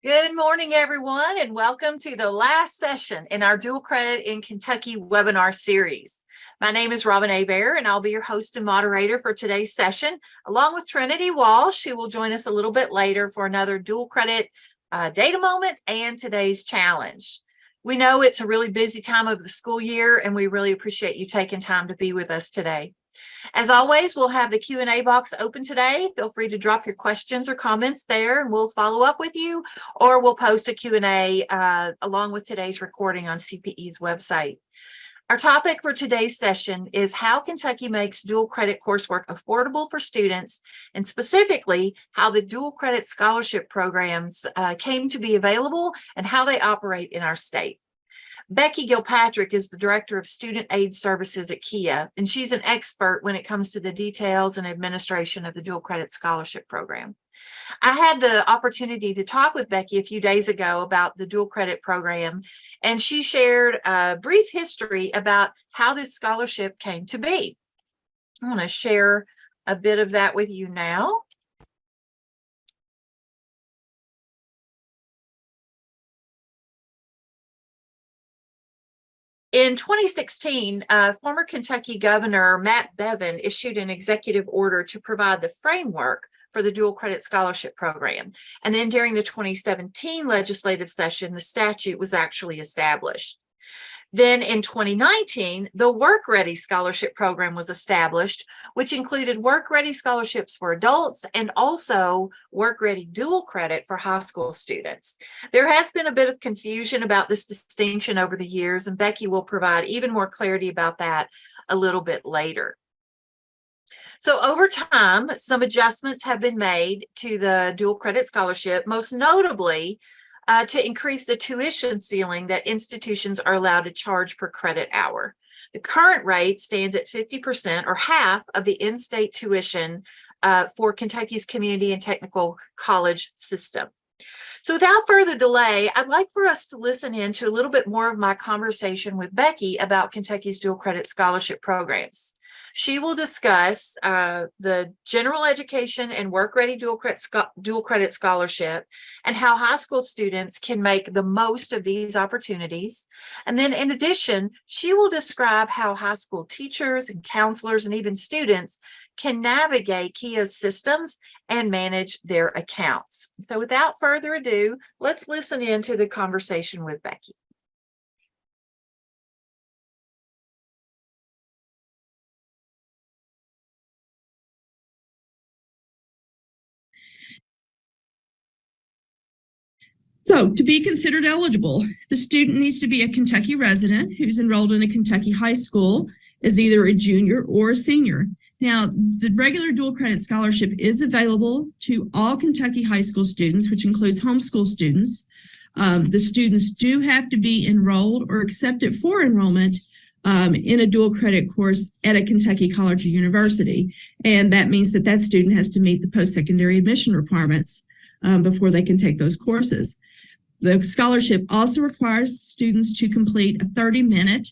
Good morning, everyone, and welcome to the last session in our Dual Credit in Kentucky webinar series. My name is Robin Bear, and I'll be your host and moderator for today's session, along with Trinity Walsh, who will join us a little bit later for another Dual Credit data moment and today's challenge. We know it's a really busy time of the school year, and we really appreciate you taking time to be with us today. As always, we'll have the Q&A box open today. Feel free to drop your questions or comments there, and we'll follow up with you, or we'll post a Q&A along with today's recording on CPE's website. Our topic for today's session is how Kentucky makes dual credit coursework affordable for students, and specifically how the dual credit scholarship programs came to be available and how they operate in our state. Becky Gilpatrick is the Director of Student Aid Services at KIA, and she's an expert when it comes to the details and administration of the Dual Credit Scholarship Program. I had the opportunity to talk with Becky a few days ago about the Dual Credit Program, and she shared a brief history about how this scholarship came to be. I want to share a bit of that with you now. In 2016, former Kentucky Governor Matt Bevin issued an executive order to provide the framework for the Dual Credit Scholarship Program. And then during the 2017 legislative session, the statute was actually established. Then in 2019, the Work Ready Scholarship Program was established, which included Work Ready scholarships for adults and also Work Ready dual credit for high school students. There has been a bit of confusion about this distinction over the years, and Becky will provide even more clarity about that a little bit later. So over time, some adjustments have been made to the dual credit scholarship, most notably to increase the tuition ceiling that institutions are allowed to charge per credit hour. The current rate stands at 50% or half of the in-state tuition for Kentucky's community and technical college system. So without further delay, I'd like for us to listen in to a little bit more of my conversation with Becky about Kentucky's dual credit scholarship programs. She will discuss the general education and work-ready dual credit scholarship and how high school students can make the most of these opportunities. And then in addition, she will describe how high school teachers and counselors and even students can navigate KIA's systems and manage their accounts. So without further ado, let's listen in to the conversation with Becky. So, to be considered eligible, the student needs to be a Kentucky resident who's enrolled in a Kentucky high school as either a junior or a senior. Now, the regular dual credit scholarship is available to all Kentucky high school students, which includes homeschool students. The students do have to be enrolled or accepted for enrollment in a dual credit course at a Kentucky college or university. And that means that that student has to meet the post-secondary admission requirements before they can take those courses. The scholarship also requires students to complete a 30-minute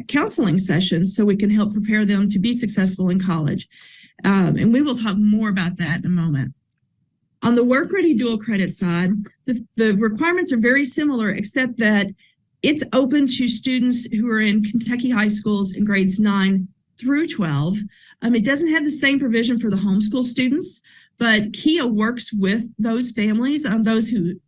counseling session so we can help prepare them to be successful in college. And we will talk more about that in a moment. On the Work Ready dual credit side, the requirements are very similar, except that it's open to students who are in Kentucky high schools in grades 9 through 12. It doesn't have the same provision for the homeschool students, but KIA works with those families, those who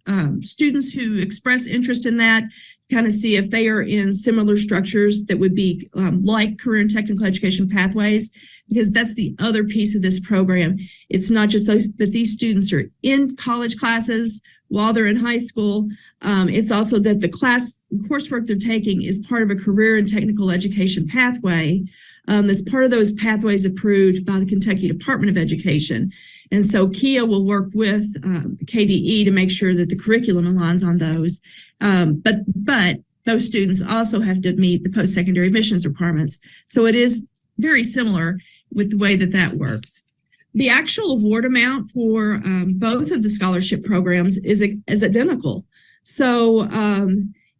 students who express interest in that, kind of see if they are in similar structures that would be like career and technical education pathways, because that's the other piece of this program. It's not just that these students are in college classes while they're in high school. It's also that the coursework they're taking is part of a career and technical education pathway that's part of those pathways approved by the Kentucky Department of Education. And so KIA will work with the KDE to make sure that the curriculum aligns on those. But those students also have to meet the post-secondary admissions requirements. So it is very similar with the way that that works. The actual award amount for both of the scholarship programs is identical. So,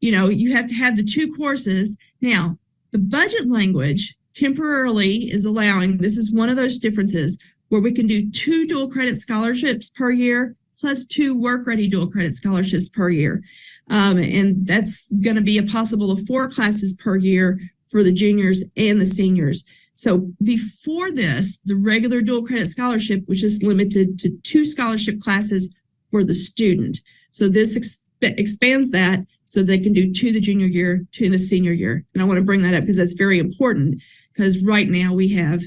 you have to have the two courses. Now, the budget language temporarily is allowing, this is one of those differences, where we can do 2 dual credit scholarships per year plus 2 work-ready dual credit scholarships per year. And that's going to be a possible of 4 classes per year for the juniors and the seniors. So before this, the regular dual credit scholarship was just limited to 2 scholarship classes for the student. So this expands that so they can do 2 the junior year, 2 in the senior year. And I want to bring that up because that's very important, because right now we have,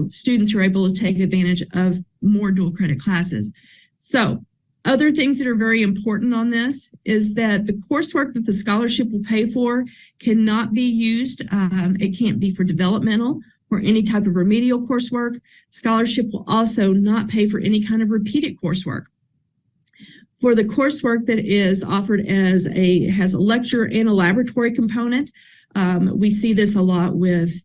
students who are able to take advantage of more dual credit classes. So other things that are very important on this is that the coursework that the scholarship will pay for cannot be used. It can't be for developmental or any type of remedial coursework. Scholarship will also not pay for any kind of repeated coursework. For the coursework that is offered has a lecture and a laboratory component. We see this a lot with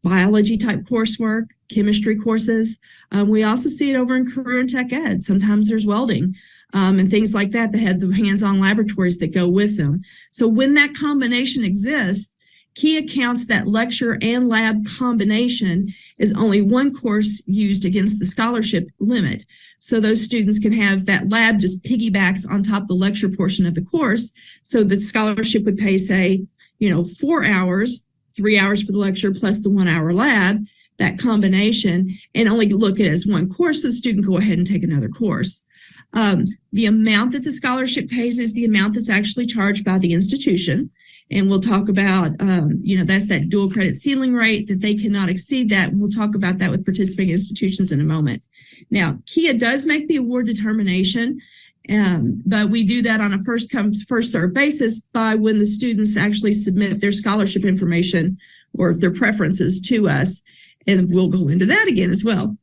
biology type coursework, chemistry courses. We also see it over in career and tech ed. Sometimes there's welding and things like that that have the hands-on laboratories that go with them. So when that combination exists, Kia counts that lecture and lab combination as only one course used against the scholarship limit. So those students can have that lab just piggybacks on top of the lecture portion of the course. So the scholarship would pay, say, 4 hours, 3 hours for the lecture plus the 1 hour lab, that combination, and only look at it as one course, so the student can go ahead and take another course. The amount that the scholarship pays is the amount that's actually charged by the institution. And we'll talk about, that's that dual credit ceiling rate, that they cannot exceed that. And we'll talk about that with participating institutions in a moment. Now, Kia does make the award determination, but we do that on a first come, first served basis by when the students actually submit their scholarship information or their preferences to us. And we'll go into that again as well.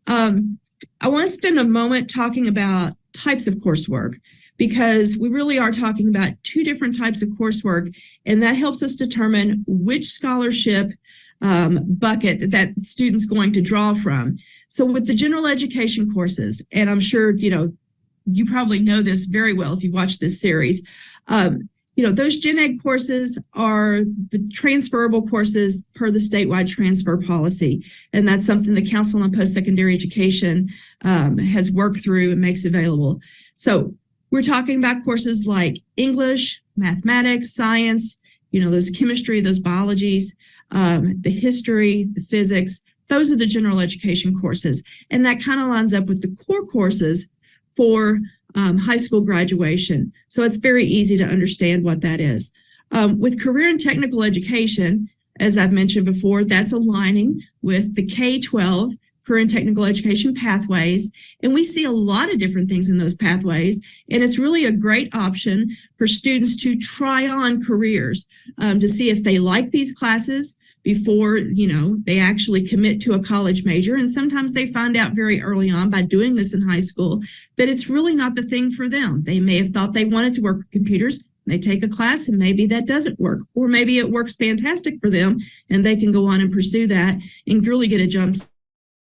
I want to spend a moment talking about types of coursework, because we really are talking about 2 different types of coursework, and that helps us determine which scholarship bucket that student's going to draw from. So with the general education courses, and I'm sure, you probably know this very well if you watch this series, those gen ed courses are the transferable courses per the statewide transfer policy. And that's something the Council on Post-Secondary Education has worked through and makes available. So we're talking about courses like English, mathematics, science, those chemistry, those biologies, the history, the physics. Those are the general education courses. And that kind of lines up with the core courses for high school graduation. So it's very easy to understand what that is. With career and technical education, as I've mentioned before, that's aligning with the K-12 career and technical education pathways. And we see a lot of different things in those pathways. And it's really a great option for students to try on careers to see if they like these classes before, they actually commit to a college major. And sometimes they find out very early on by doing this in high school that it's really not the thing for them. They may have thought they wanted to work with computers. They take a class and maybe that doesn't work, or maybe it works fantastic for them and they can go on and pursue that and really get a jump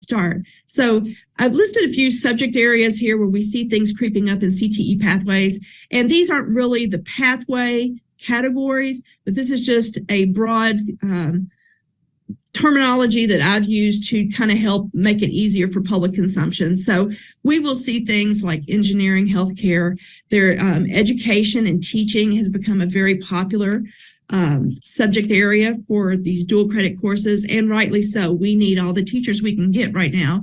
start. So I've listed a few subject areas here where we see things creeping up in CTE pathways, and these aren't really the pathway categories, but this is just a broad terminology that I've used to kind of help make it easier for public consumption. So we will see things like engineering, healthcare, their education and teaching has become a very popular subject area for these dual credit courses, and rightly so. We need all the teachers we can get right now.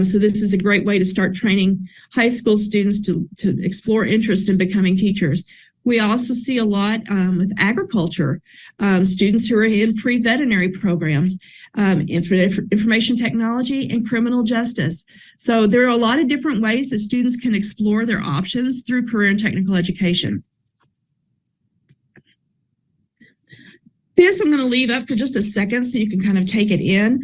So this is a great way to start training high school students to explore interest in becoming teachers. We also see a lot with agriculture, students who are in pre-veterinary programs, information technology, and criminal justice. So there are a lot of different ways that students can explore their options through career and technical education. This I'm going to leave up for just a second so you can kind of take it in.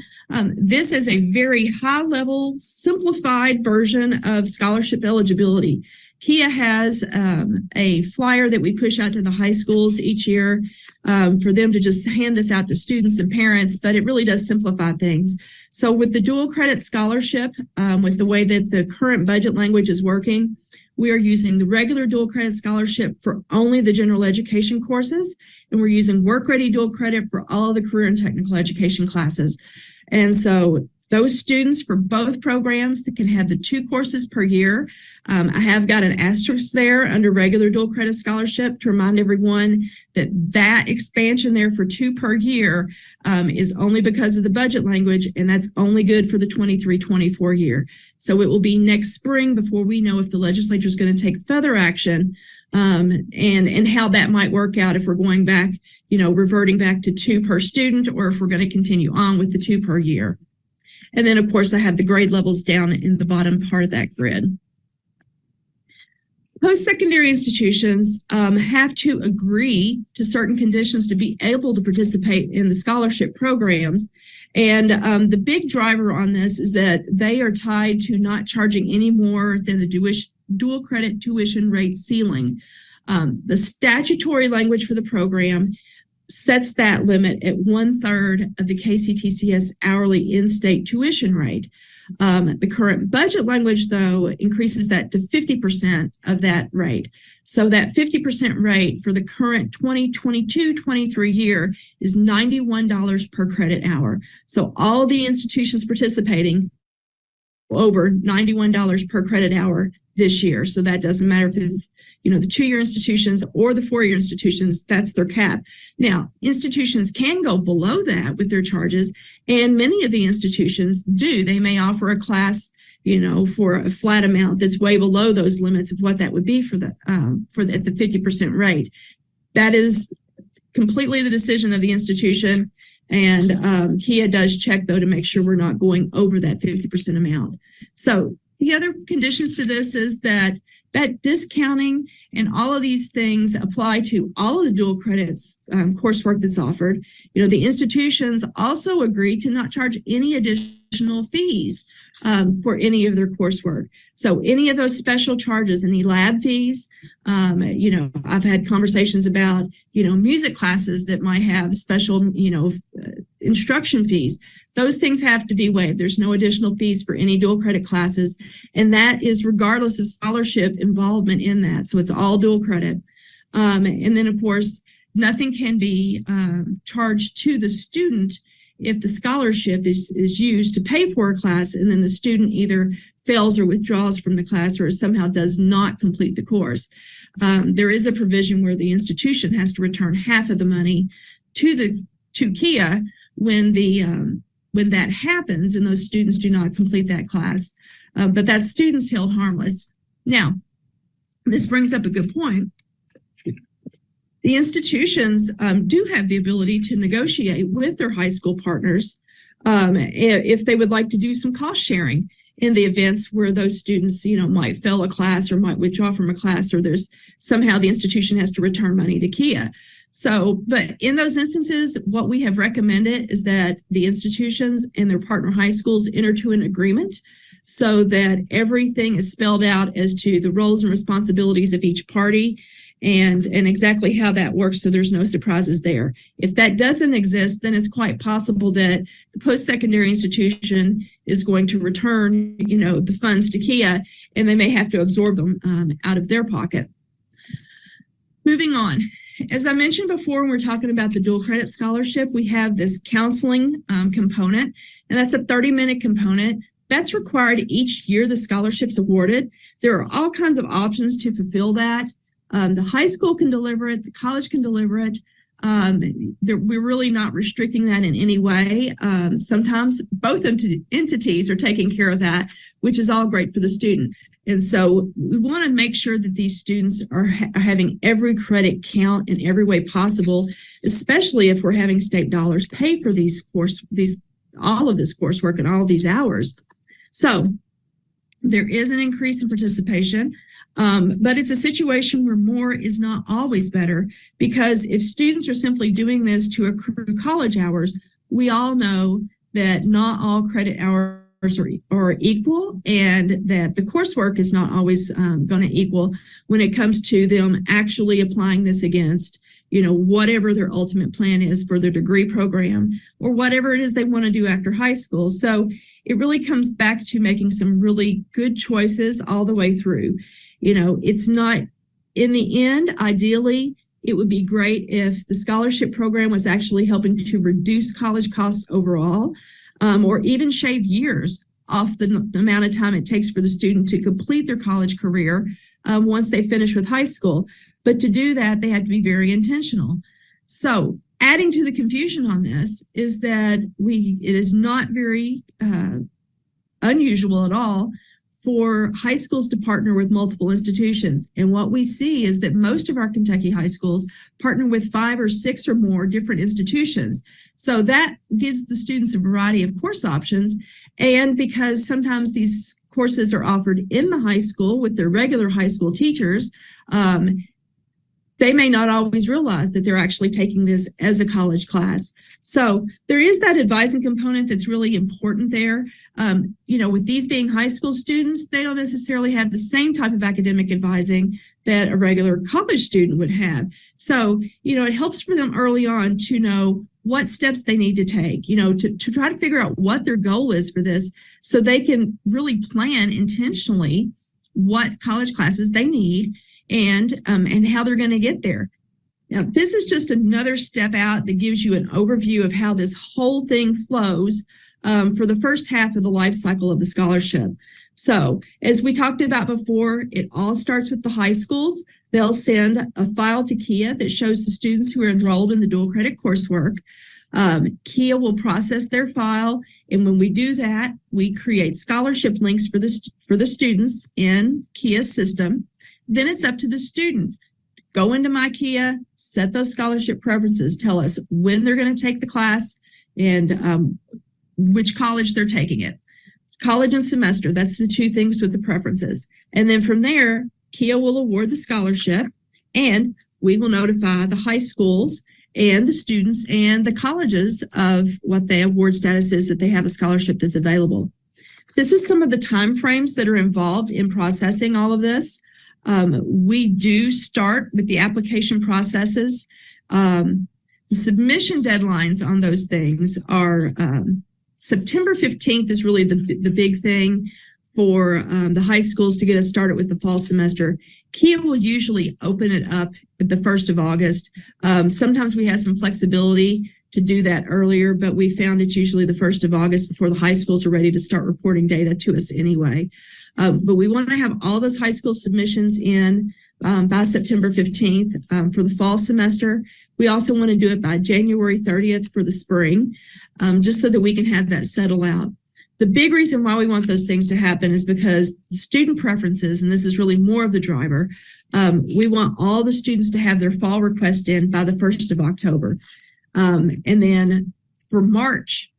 This is a very high-level, simplified version of scholarship eligibility. Kia has a flyer that we push out to the high schools each year for them to just hand this out to students and parents, but it really does simplify things. So with the dual credit scholarship, with the way that the current budget language is working, we are using the regular dual credit scholarship for only the general education courses, and we're using work-ready dual credit for all of the career and technical education classes. And so those students for both programs that can have the 2 courses per year. I have got an asterisk there under regular dual credit scholarship to remind everyone that that expansion there for 2 per year is only because of the budget language, and that's only good for the 23-24 year. So it will be next spring before we know if the legislature is going to take further action and how that might work out, if we're going back, reverting back to 2 per student, or if we're going to continue on with the 2 per year. And then, of course, I have the grade levels down in the bottom part of that grid. Post-secondary institutions have to agree to certain conditions to be able to participate in the scholarship programs. And the big driver on this is that they are tied to not charging any more than the dual credit tuition rate ceiling. The statutory language for the program sets that limit at 1/3 of the KCTCS hourly in-state tuition rate. The current budget language, though, increases that to 50% of that rate. So that 50% rate for the current 2022-23 year is $91 per credit hour. So all the institutions participating over $91 per credit hour this year. So that doesn't matter if it's, the 2-year institutions or the 4-year institutions, that's their cap. Now, institutions can go below that with their charges, and many of the institutions do. They may offer a class, for a flat amount that's way below those limits of what that would be at the 50% rate. That is completely the decision of the institution. And KIA does check, though, to make sure we're not going over that 50% amount. So the other conditions to this is that discounting and all of these things apply to all of the dual credits coursework that's offered. The institutions also agree to not charge any additional fees for any of their coursework. So any of those special charges, any lab fees, I've had conversations about, music classes that might have special, instruction fees. Those things have to be waived. There's no additional fees for any dual credit classes. And that is regardless of scholarship involvement in that. So it's all dual credit. And then, of course, nothing can be charged to the student if the scholarship is used to pay for a class and then the student either fails or withdraws from the class or somehow does not complete the course. There is a provision where the institution has to return half of the money to KIA when that happens and those students do not complete that class. But that student's held harmless. Now, this brings up a good point. The institutions do have the ability to negotiate with their high school partners if they would like to do some cost sharing in the events where those students, might fail a class or might withdraw from a class, or there's somehow the institution has to return money to KIA. So, but in those instances, what we have recommended is that the institutions and their partner high schools enter to an agreement so that everything is spelled out as to the roles and responsibilities of each party and exactly how that works, so there's no surprises there. If that doesn't exist, then it's quite possible that the post-secondary institution is going to return, the funds to KIA, and they may have to absorb them out of their pocket. Moving on. As I mentioned before, when we're talking about the dual credit scholarship, we have this counseling component, and that's a 30-minute component. That's required each year the scholarship's awarded. There are all kinds of options to fulfill that. The high school can deliver it, the college can deliver it. We're really not restricting that in any way. Sometimes both entities are taking care of that, which is all great for the student. And so we want to make sure that these students are having every credit count in every way possible, especially if we're having state dollars pay for all of this coursework and all of these hours. So there is an increase in participation. But it's a situation where more is not always better, because if students are simply doing this to accrue college hours, we all know that not all credit hours are equal, and that the coursework is not always going to equal when it comes to them actually applying this against, whatever their ultimate plan is for their degree program or whatever it is they want to do after high school. So it really comes back to making some really good choices all the way through. It's not, in the end, ideally, it would be great if the scholarship program was actually helping to reduce college costs overall. or even shave years off the amount of time it takes for the student to complete their college career once they finish with high school. But to do that, they have to be very intentional. So adding to the confusion on this is that it is not very unusual at all for high schools to partner with multiple institutions. And what we see is that most of our Kentucky high schools partner with 5 or 6 or more different institutions. So that gives the students a variety of course options. And because sometimes these courses are offered in the high school with their regular high school teachers, they may not always realize that they're actually taking this as a college class. So there is that advising component that's really important there. With these being high school students, they don't necessarily have the same type of academic advising that a regular college student would have. So, it helps for them early on to know what steps they need to take, to try to figure out what their goal is for this so they can really plan intentionally what college classes they need and how they're going to get there. Now, this is just another step out that gives you an overview of how this whole thing flows for the first half of the life cycle of the scholarship. So, as we talked about before, it all starts with the high schools. They'll send a file to KIA that shows the students who are enrolled in the dual credit coursework. KIA will process their file, and when we do that, we create scholarship links for the students in KIA's system. Then it's up to the student. Go into my KIA, set those scholarship preferences, tell us when they're going to take the class and which college they're taking it. College and semester, that's the 2 things with the preferences. And then from there, KIA will award the scholarship, and we will notify the high schools and the students and the colleges of what the award status is, that they have a scholarship that's available. This is some of the timeframes that are involved in processing all of this. We do start with the application processes. The submission deadlines on those things are September 15th is really the big thing for the high schools to get us started with the fall semester. KIA will usually open it up at the 1st of August. Sometimes we have some flexibility to do that earlier, but we found it's usually the 1st of August before the high schools are ready to start reporting data to us anyway. But we want to have all those high school submissions in by September 15th for the fall semester. We also want to do it by January 30th for the spring, just so that we can have that settle out. The big reason why we want those things to happen is because the student preferences, and this is really more of the driver, we want all the students to have their fall request in by the 1st of October. And then for March,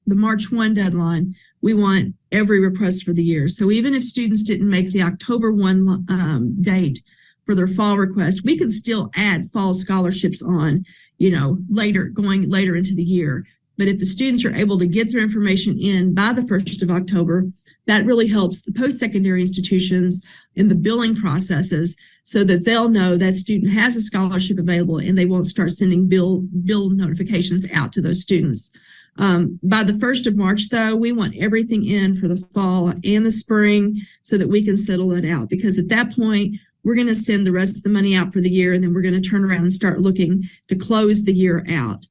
the March 1 deadline, we want every request for the year. So even if students didn't make the October 1 date for their fall request, we can still add fall scholarships on, going later into the year. But if the students are able to get their information in by the 1st of October, that really helps the post-secondary institutions in the billing processes so that they'll know that student has a scholarship available and they won't start sending bill notifications out to those students. By the 1st of March, though, we want everything in for the fall and the spring so that we can settle it out, because at that point, we're going to send the rest of the money out for the year, and then we're going to turn around and start looking to close the year out.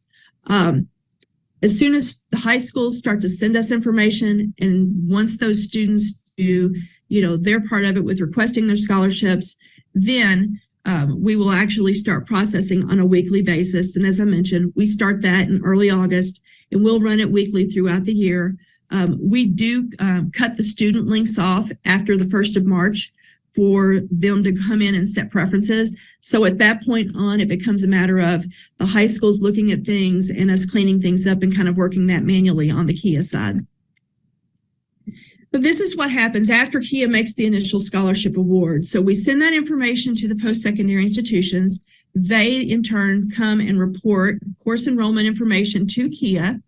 As soon as the high schools start to send us information, and once those students do, their part of it with requesting their scholarships, then we will actually start processing on a weekly basis. And as I mentioned, we start that in early August, and we'll run it weekly throughout the year. We do cut the student links off after the 1st of March for them to come in and set preferences. So at that point on, it becomes a matter of the high schools looking at things and us cleaning things up and kind of working that manually on the KIA side. But this is what happens after KIA makes the initial scholarship award. So we send that information to the post-secondary institutions. They, in turn, come and report course enrollment information to KIA.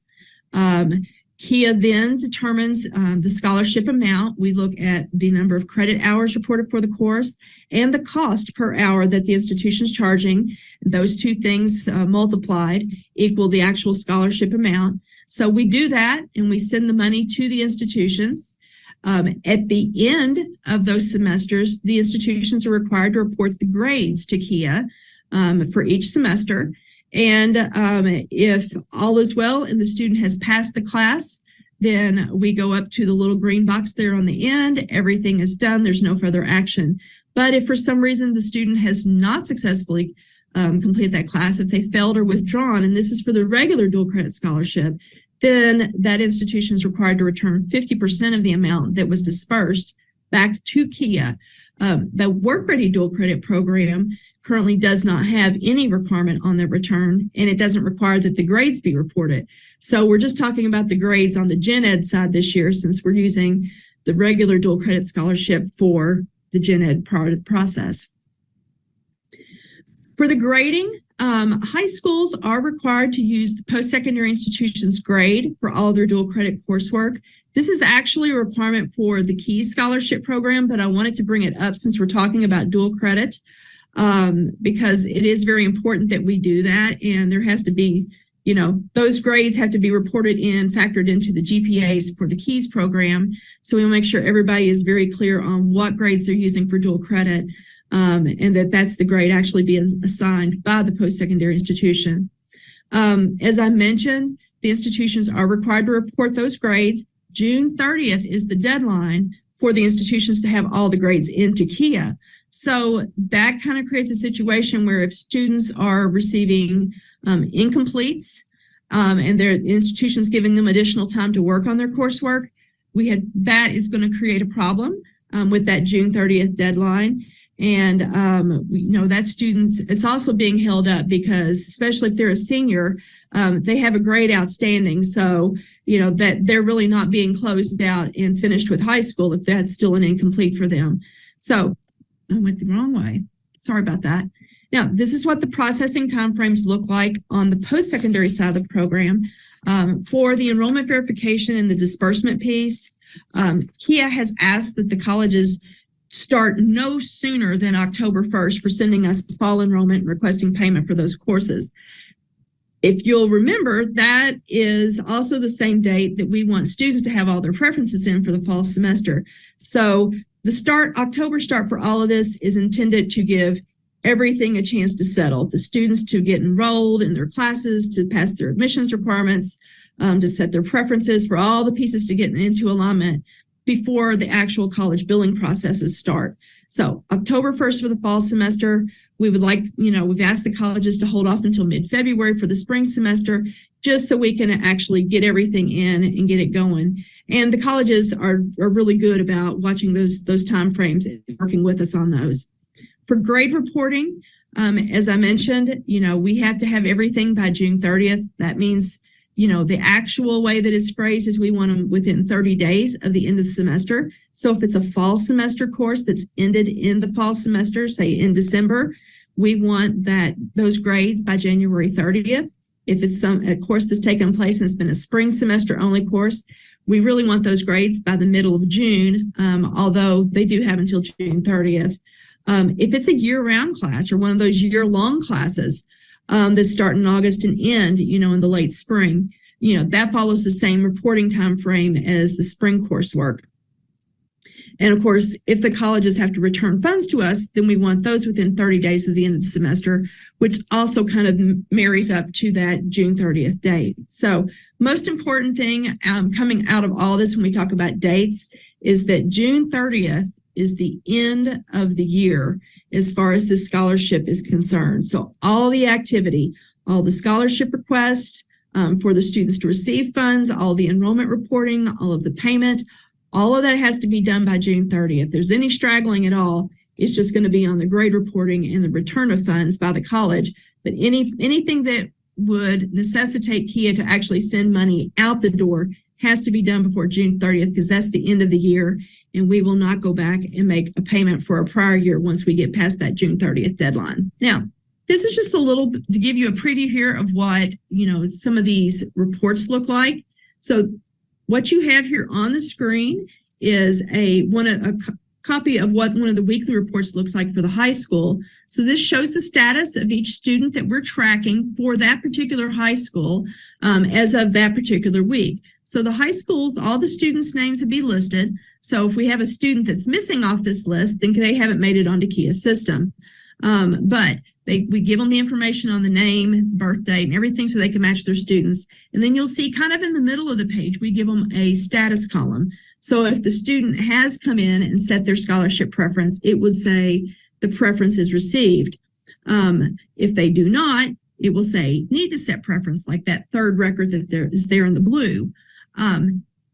KIA then determines the scholarship amount. We look at the number of credit hours reported for the course and the cost per hour that the institution is charging. Those 2 things multiplied equal the actual scholarship amount. So we do that, and we send the money to the institutions. At the end of those semesters, the institutions are required to report the grades to KIA for each semester. And if all is well and the student has passed the class, then we go up to the little green box there on the end. Everything is done. There's no further action. But if for some reason the student has not successfully completed that class, if they failed or withdrawn, and this is for the regular dual credit scholarship, then that institution is required to return 50% of the amount that was dispersed back to KIA. The Work Ready dual credit program currently does not have any requirement on the return, and it doesn't require that the grades be reported. So we're just talking about the grades on the Gen Ed side this year, since we're using the regular dual credit scholarship for the Gen Ed part of the process. For the grading, high schools are required to use the post-secondary institution's grade for all of their dual credit coursework. This is actually a requirement for the KEYS scholarship program, but I wanted to bring it up since we're talking about dual credit, because it is very important that we do that. And there has to be, those grades have to be reported in, factored into the GPAs for the KEYS program. So we'll make sure everybody is very clear on what grades they're using for dual credit, and that's the grade actually being assigned by the post-secondary institution. As I mentioned, the institutions are required to report those grades. June 30th is the deadline for the institutions to have all the grades into KIA. So that kind of creates a situation where if students are receiving incompletes and their institution's giving them additional time to work on their coursework, that is going to create a problem with that June 30th deadline. And that students, it's also being held up because, especially if they're a senior, they have a grade outstanding. So, that they're really not being closed out and finished with high school if that's still an incomplete for them. So I went the wrong way. Sorry about that. Now, this is what the processing timeframes look like on the post-secondary side of the program. For the enrollment verification and the disbursement piece, KIA has asked that the colleges start no sooner than October 1st for sending us fall enrollment and requesting payment for those courses. If you'll remember, that is also the same date that we want students to have all their preferences in for the fall semester. So the October start for all of this is intended to give everything a chance to settle, the students to get enrolled in their classes, to pass their admissions requirements, to set their preferences, for all the pieces to get into alignment before the actual college billing processes start. So October 1st for the fall semester. We would like, we've asked the colleges to hold off until mid-February for the spring semester, just so we can actually get everything in and get it going. And the colleges are really good about watching those time frames and working with us on those. For grade reporting, as I mentioned, we have to have everything by June 30th. That means, the actual way that it's phrased is we want them within 30 days of the end of the semester. So if it's a fall semester course that's ended in the fall semester, say in December, we want those grades by January 30th. If it's a course that's taken place and it's been a spring semester only course, we really want those grades by the middle of June, although they do have until June 30th. If it's a year-round class or one of those year-long classes that start in August and end, in the late spring, that follows the same reporting time frame as the spring coursework. And of course, if the colleges have to return funds to us, then we want those within 30 days of the end of the semester, which also kind of marries up to that June 30th date. So most important thing coming out of all this when we talk about dates is that June 30th is the end of the year as far as the scholarship is concerned. So all the activity, all the scholarship requests for the students to receive funds, all the enrollment reporting, all of the payment, all of that has to be done by June 30th. If there's any straggling at all, it's just going to be on the grade reporting and the return of funds by the college. But anything that would necessitate KIA to actually send money out the door has to be done before June 30th, because that's the end of the year, and we will not go back and make a payment for a prior year once we get past that June 30th deadline. Now, this is just a little bit to give you a preview here of what, some of these reports look like. So what you have here on the screen is a copy of what one of the weekly reports looks like for the high school. So this shows the status of each student that we're tracking for that particular high school as of that particular week. So the high schools, all the students' names would be listed. So if we have a student that's missing off this list, then they haven't made it onto KIA's system. But we give them the information on the name, birth date, and everything so they can match their students. And then you'll see kind of in the middle of the page, we give them a status column. So if the student has come in and set their scholarship preference, it would say the preference is received. If they do not, it will say need to set preference, like that third record that is there in the blue.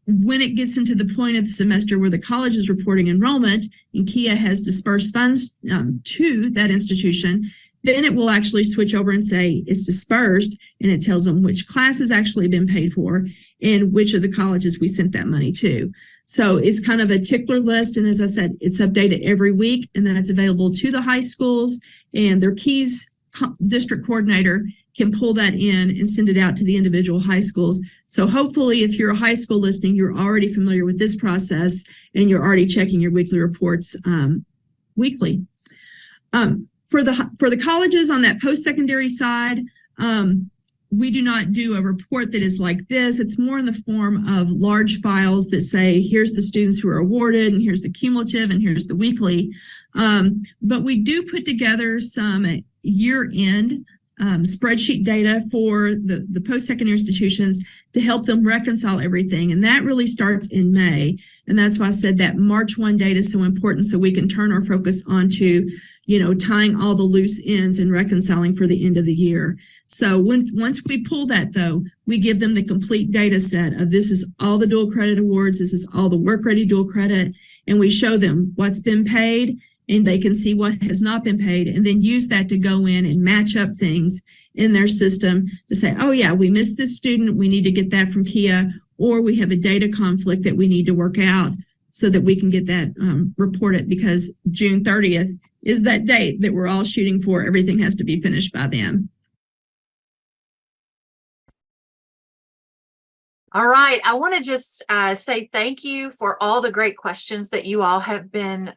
When it gets into the point of the semester where the college is reporting enrollment and KIA has dispersed funds to that institution, then it will actually switch over and say it's dispersed, and it tells them which class has actually been paid for and which of the colleges we sent that money to. So it's kind of a tickler list. And as I said, it's updated every week, and then it's available to the high schools, and their KEYS district coordinator can pull that in and send it out to the individual high schools. So hopefully if you're a high school listening, you're already familiar with this process and you're already checking your weekly reports weekly. For the colleges on that post-secondary side, we do not do a report that is like this. It's more in the form of large files that say, here's the students who are awarded, and here's the cumulative, and here's the weekly. But we do put together some year-end spreadsheet data for the post-secondary institutions to help them reconcile everything. And that really starts in May. And that's why I said that March 1 data is so important, so we can turn our focus onto, tying all the loose ends and reconciling for the end of the year. So once we pull that, though, we give them the complete data set of this is all the dual credit awards, this is all the work-ready dual credit, and we show them what's been paid, and they can see what has not been paid, and then use that to go in and match up things in their system to say, oh yeah, we missed this student, we need to get that from KIA, or we have a data conflict that we need to work out so that we can get that reported, because June 30th is that date that we're all shooting for. Everything has to be finished by then. All right, I want to just say thank you for all the great questions that you all have been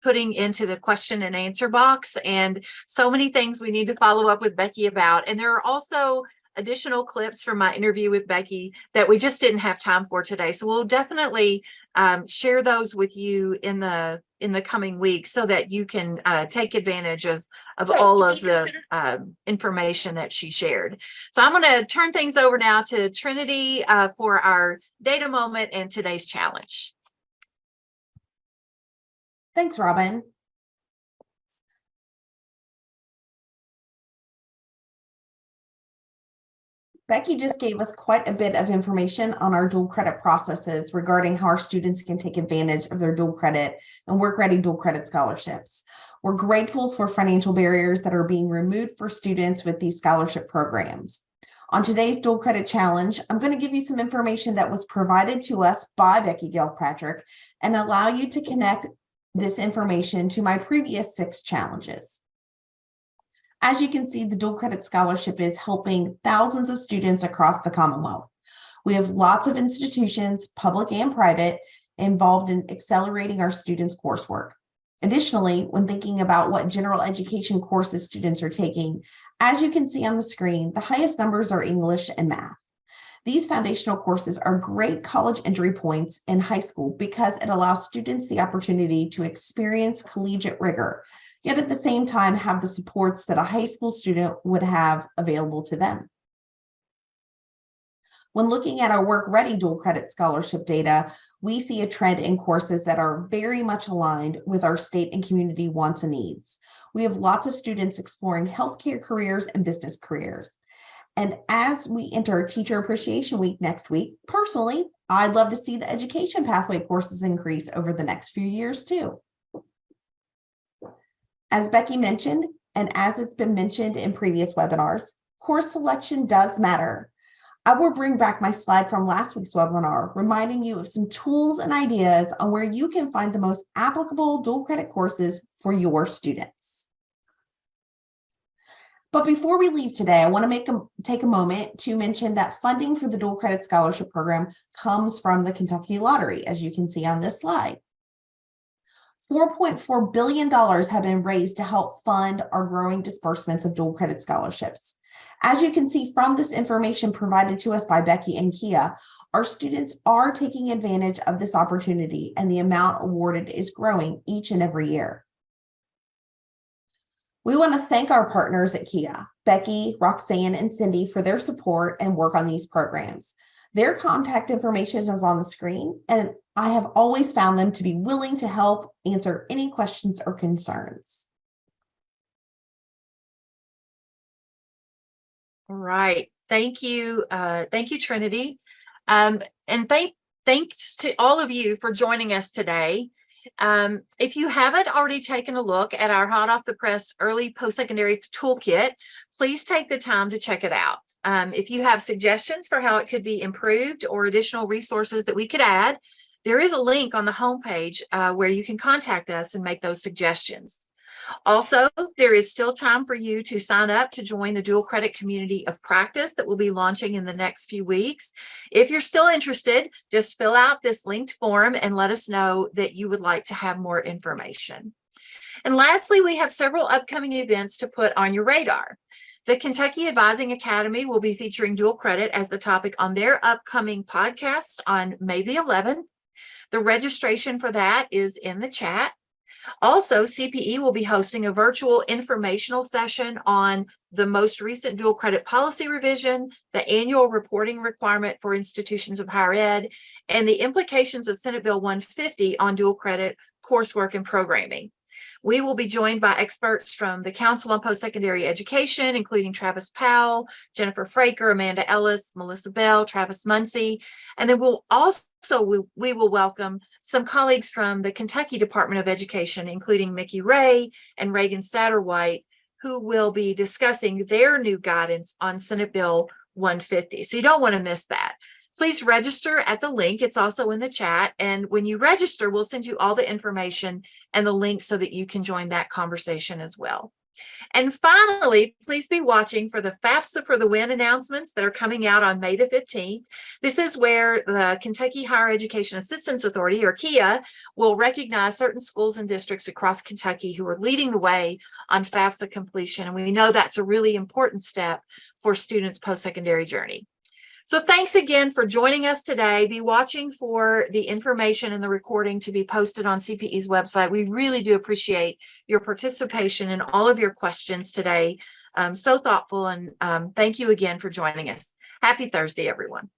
putting into the question and answer box, and so many things we need to follow up with Becky about. And there are also additional clips from my interview with Becky that we just didn't have time for today. So we'll definitely share those with you in the coming weeks so that you can take advantage of all of the information that she shared. So I'm going to turn things over now to Trinity for our data moment and today's challenge. Thanks, Robin. Becky just gave us quite a bit of information on our dual credit processes regarding how our students can take advantage of their dual credit and work-ready dual credit scholarships. We're grateful for financial barriers that are being removed for students with these scholarship programs. On today's dual credit challenge, I'm going to give you some information that was provided to us by Becky Gilpatrick and allow you to connect this information to my previous 6 challenges. As you can see, the dual credit scholarship is helping thousands of students across the Commonwealth. We have lots of institutions, public and private, involved in accelerating our students' coursework. Additionally, when thinking about what general education courses students are taking, as you can see on the screen, the highest numbers are English and math. These foundational courses are great college entry points in high school because it allows students the opportunity to experience collegiate rigor, yet at the same time have the supports that a high school student would have available to them. When looking at our work-ready dual credit scholarship data, we see a trend in courses that are very much aligned with our state and community wants and needs. We have lots of students exploring healthcare careers and business careers. And as we enter Teacher Appreciation Week next week, personally, I'd love to see the education pathway courses increase over the next few years too. As Becky mentioned, and as it's been mentioned in previous webinars, course selection does matter. I will bring back my slide from last week's webinar, reminding you of some tools and ideas on where you can find the most applicable dual credit courses for your students. But before we leave today, I want to take a moment to mention that funding for the dual credit scholarship program comes from the Kentucky Lottery, as you can see on this slide. $4.4 billion have been raised to help fund our growing disbursements of dual credit scholarships. As you can see from this information provided to us by Becky and KIA, our students are taking advantage of this opportunity, and the amount awarded is growing each and every year. We want to thank our partners at Kia, Becky, Roxanne, and Cindy, for their support and work on these programs. Their contact information is on the screen, and I have always found them to be willing to help answer any questions or concerns. All right. Thank you. Thank you, Trinity. And thanks to all of you for joining us today. If you haven't already taken a look at our hot off the press early post-secondary toolkit, please take the time to check it out. If you have suggestions for how it could be improved or additional resources that we could add, there is a link on the homepage where you can contact us and make those suggestions. Also, there is still time for you to sign up to join the dual credit community of practice that will be launching in the next few weeks. If you're still interested, just fill out this linked form and let us know that you would like to have more information. And lastly, we have several upcoming events to put on your radar. The Kentucky Advising Academy will be featuring dual credit as the topic on their upcoming podcast on May the 11th. The registration for that is in the chat. Also, CPE will be hosting a virtual informational session on the most recent dual credit policy revision, the annual reporting requirement for institutions of higher ed, and the implications of Senate Bill 150 on dual credit coursework and programming. We will be joined by experts from the Council on Post-Secondary Education, including Travis Powell, Jennifer Fraker, Amanda Ellis, Melissa Bell, Travis Muncie, and then we will welcome some colleagues from the Kentucky Department of Education, including Mickey Ray and Reagan Satterwhite, who will be discussing their new guidance on Senate Bill 150. So you don't want to miss that. Please register at the link. It's also in the chat. And when you register, we'll send you all the information and the link so that you can join that conversation as well. And finally, please be watching for the FAFSA for the Win announcements that are coming out on May the 15th. This is where the Kentucky Higher Education Assistance Authority, or KHEA, will recognize certain schools and districts across Kentucky who are leading the way on FAFSA completion. And we know that's a really important step for students' post-secondary journey. So thanks again for joining us today. Be watching for the information and the recording to be posted on CPE's website. We really do appreciate your participation and all of your questions today. So thoughtful, and thank you again for joining us. Happy Thursday, everyone.